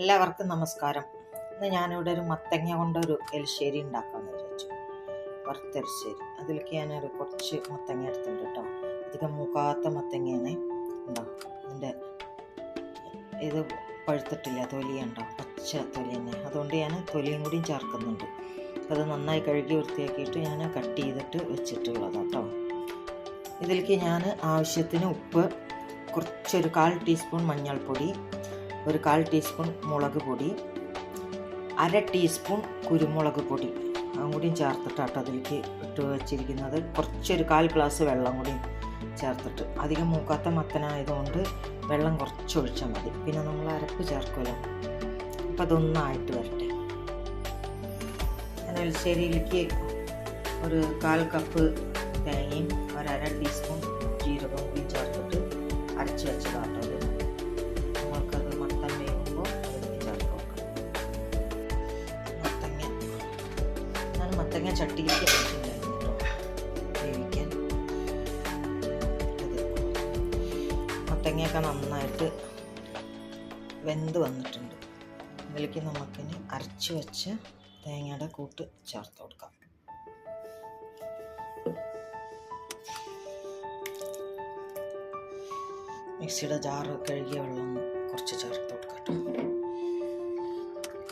എല്ലാവർക്കും നമസ്കാരം. ഇന്ന് ഞാനിവിടെ ഒരു മത്തങ്ങ കൊണ്ടൊരു എലിശ്ശേരി ഉണ്ടാക്കാമെന്ന് വിചാരിച്ചു. വറുത്തെലിശ്ശേരി. അതിലേക്ക് ഞാനൊരു കുറച്ച് മത്തങ്ങ എടുത്തിട്ടുണ്ട് കേട്ടോ. അധികം മൂക്കാത്ത മത്തങ്ങയാണ്. ഉണ്ടോ, ഇതിൻ്റെ ഇത് പഴുത്തിട്ടില്ല, തൊലിയുണ്ടോ, പച്ച തൊലി തന്നെ. അതുകൊണ്ട് ഞാൻ തൊലിയും കൂടിയും ചേർക്കുന്നുണ്ട്. അത് നന്നായി കഴുകി വൃത്തിയാക്കിയിട്ട് ഞാൻ കട്ട് ചെയ്തിട്ട് വെച്ചിട്ടുള്ളത് കേട്ടോ. ഇതിലേക്ക് ഞാൻ ആവശ്യത്തിന് ഉപ്പ്, കുറച്ചൊരു 1/4 ടീസ്പൂൺ മഞ്ഞൾപ്പൊടി, ഒരു 1/4 ടീസ്പൂൺ മുളക് പൊടി, 1/2 ടീസ്പൂൺ കുരുമുളക് പൊടി അതും കൂടിയും ചേർത്തിട്ടാട്ടോ അതിലേക്ക് ഇട്ട് വെച്ചിരിക്കുന്നത്. കുറച്ചൊരു 1/4 ഗ്ലാസ് വെള്ളം കൂടി ചേർത്തിട്ട്, അധികം മൂക്കാത്ത മത്തനായതുകൊണ്ട് വെള്ളം കുറച്ച് ഒഴിച്ചാൽ മതി. പിന്നെ നമ്മൾ അരപ്പ് ചേർക്കുമല്ലോ, അപ്പം അതൊന്നായിട്ട് വരട്ടെ. ഞാൻ എലിശ്ശേരിയിലേക്ക് ഒരു 1/4 കപ്പ് തേങ്ങയും ഒരു 1/2 ടീസ്പൂൺ ജീരകവും കൂടി ചേർത്തിട്ട് അരച്ച് വെച്ചതാട്ടോ. അത് നമ്മൾക്കത് മത്തൻ വേകുമ്പോൾ അതിലേക്ക് ചേർത്ത് വെക്കണം. മത്തങ്ങ ചട്ടിയിലേക്ക് വെച്ചിട്ടുണ്ടായിരുന്നു കേട്ടോ വേവിക്കാൻ. മത്തങ്ങയൊക്കെ നന്നായിട്ട് വെന്ത് വന്നിട്ടുണ്ട്. അതിലേക്ക് നമുക്കിനി അരച്ച് വെച്ച് തേങ്ങയുടെ കൂട്ട് ചേർത്ത് കൊടുക്കാം. മിക്സിയുടെ ജാറ് കഴുകിയ വെള്ളം കുറച്ച് ചേർത്ത് കൊടുക്കട്ടെ.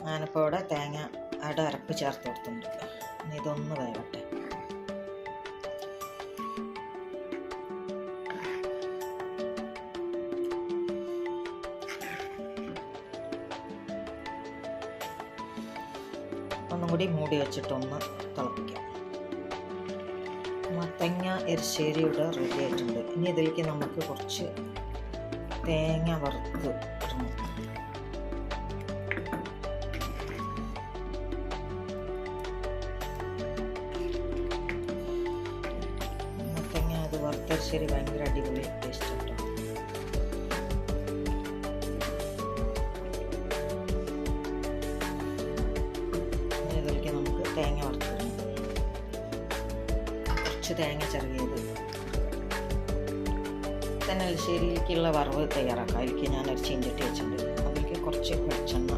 ഞാനിപ്പോൾ ഇവിടെ തേങ്ങയുടെ അരപ്പ് ചേർത്ത് കൊടുത്തിട്ടുണ്ട്. ഇനി ഇതൊന്ന് വേവട്ടെ. ഒന്നും കൂടി മൂടി വെച്ചിട്ടൊന്ന് തിളപ്പിക്കാം. മത്തങ്ങ എരിശ്ശേരി ഇവിടെ റെഡി ആയിട്ടുണ്ട്. ഇനി ഇതിലേക്ക് നമുക്ക് കുറച്ച് തേങ്ങ വറുത്ത് ഇടണം. മത്തങ്ങ അത് വറുത്തരിശ്ശേരി ഭയങ്കര അടിപൊളി ടേസ്റ്റ് കേട്ടോ. ഇതിലേക്ക് നമുക്ക് തേങ്ങ വറുത്തിടണം. കുറച്ച് തേങ്ങ ചെറിയത് തന്നെ എലിശ്ശേരിയിലേക്കുള്ള വറവ് തയ്യാറാക്കാം. അതിലേക്ക് ഞാനൊരു ചീഞ്ചട്ടി വെച്ചിട്ടുണ്ട്. അതിലേക്ക് കുറച്ച് വെളിച്ചെണ്ണ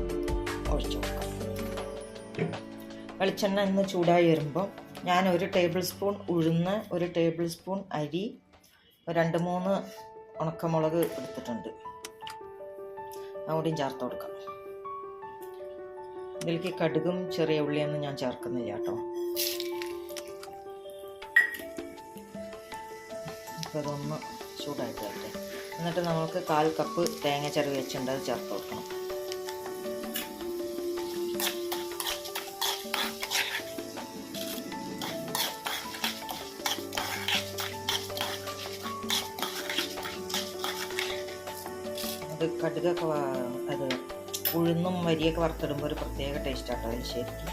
ഒഴിച്ചു കൊടുക്കാം. വെളിച്ചെണ്ണ ഇന്ന് ചൂടായി വരുമ്പോൾ ഞാൻ 1 ടേബിൾ സ്പൂൺ ഉഴുന്ന്, 1 ടേബിൾ സ്പൂൺ അരി, 2-3 ഉണക്കമുളക് എടുത്തിട്ടുണ്ട്. അതുകൂടിയും ചേർത്ത് കൊടുക്കാം. ഇതിലേക്ക് കടുകും ചെറിയ ഉള്ളിയൊന്നും ഞാൻ ചേർക്കുന്നില്ല കേട്ടോ. അപ്പോൾ അതൊന്ന് ചൂടായിട്ട് വരട്ടെ. എന്നിട്ട് നമുക്ക് 1/4 കപ്പ് തേങ്ങ ചിരവി വെച്ചിട്ടുണ്ട്, അത് ചേർത്ത് കൊടുക്കണം. അത് കടുകൊക്കെ അത് ഉഴുന്നും വരിയൊക്കെ വറുത്തിടുമ്പോൾ ഒരു പ്രത്യേക ടേസ്റ്റാട്ടോ അതിൽ ശരിക്കും.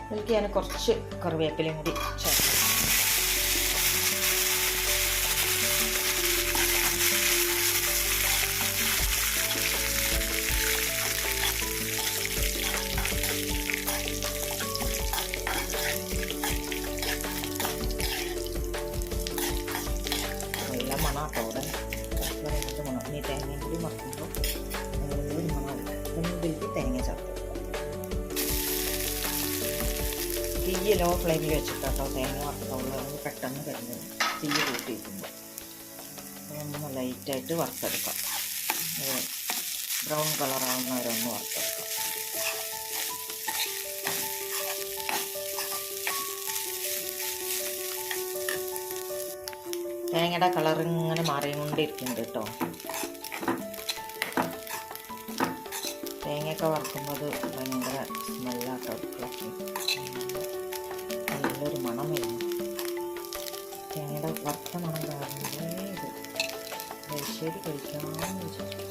അതിലേക്ക് ഞാൻ കുറച്ച് കറിവേപ്പിലയും കൂടി ചേർത്ത്. നല്ല മണാട്ടോ അവിടെ, നല്ല മണം. ഈ തേങ്ങയും കൂടി മറക്കുമ്പോൾ നല്ലൊരു മണമാണ്. ഇതിലേക്ക് തേങ്ങ ചേർത്ത് തീയ ലോ ഫ്ലെയിമിൽ വെച്ചിട്ടോ തേങ്ങ വറുത്തുള്ളൂ. പെട്ടെന്ന് കരിഞ്ഞത് തീയ കൂട്ടിയിരിക്കുമ്പോൾ അതൊന്ന് ലൈറ്റായിട്ട് വറുത്തെടുക്കാം. ബ്രൗൺ കളറാവുന്നവരൊന്ന് വറുത്തെടുക്കാം. തേങ്ങയുടെ കളറിങ്ങനെ മാറിക്കൊണ്ടിരിക്കുന്നുണ്ട് കേട്ടോ. തേങ്ങയൊക്കെ വറുക്കുമ്പോൾ അത് ഭയങ്കര സ്മെല്ലാട്ടോ. നല്ലൊരു മണം വരുന്നു. തേങ്ങയുടെ വറുത്ത മണം കാണുന്നത് ഇത് എലിശ്ശേരി കഴിക്കാമെന്ന് വിചാരിച്ചു.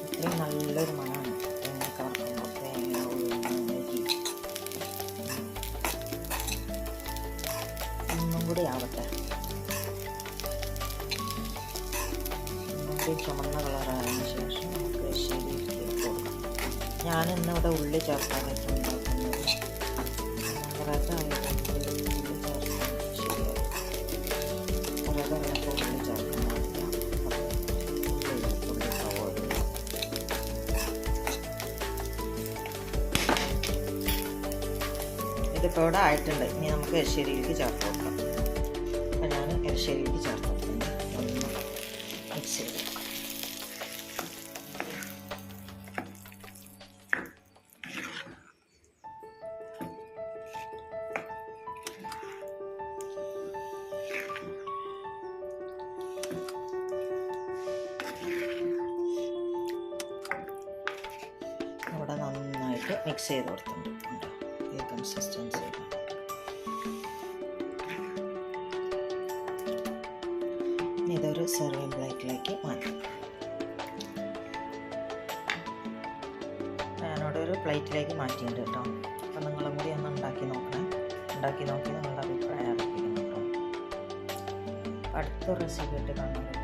അത്രയും നല്ലൊരു മണമാണ് തേങ്ങയൊക്കെ വറുക്കുമ്പോൾ. തേങ്ങ, ഉഴുന്ന്, അരി ഒന്നും കൂടി ആവട്ടെ. ഒന്നുകൂടി ചുമന്ന കളറായതിനു ശേഷം നമുക്ക് എലിശ്ശേരിയിലേക്ക് കൊടുക്കാം. ഞാനിന്നിവിടെ ഉള്ളി ചേർക്കാനായിട്ട് ഉണ്ടാക്കുന്നത്. ഉള്ളി ചേർക്കാൻ ശരിയായി. കുറേ ഉള്ളി ചേർക്കാൻ ഉള്ളി സവോള ഇതിപ്പോൾ ഇവിടെ ആയിട്ടുണ്ട്. ഇനി നമുക്ക് എരിശ്ശേരിയിലേക്ക് ചേർത്ത് കൊടുക്കാം. അപ്പോൾ ഞാൻ എരിശ്ശേരിയിലേക്ക് ചേർത്ത് കൊടുക്കുന്നു. ഒന്ന് മിക്സ് ചെയ്ത് കൊടുക്കാം. ഇവിടെ നന്നായിട്ട് മിക്സ് ചെയ്ത് കൊടുത്തിട്ടുണ്ട്. ഈ കൺസിസ്റ്റൻസി ഇതൊരു സെർവിങ് പ്ലേറ്റിലേക്ക് മാറ്റാം. ഞാനിവിടെ ഒരു പ്ലേറ്റിലേക്ക് മാറ്റിയിട്ടുണ്ട് കേട്ടോ. അപ്പം നിങ്ങളും കൂടി ഒന്ന് ഉണ്ടാക്കി നോക്കണേ. ഉണ്ടാക്കി നോക്കി നിങ്ങളുടെ അഭിപ്രായം അറിയിക്കണം കേട്ടോ. അടുത്ത റെസിപ്പി ഇട്ട് കാണാൻ പറ്റും.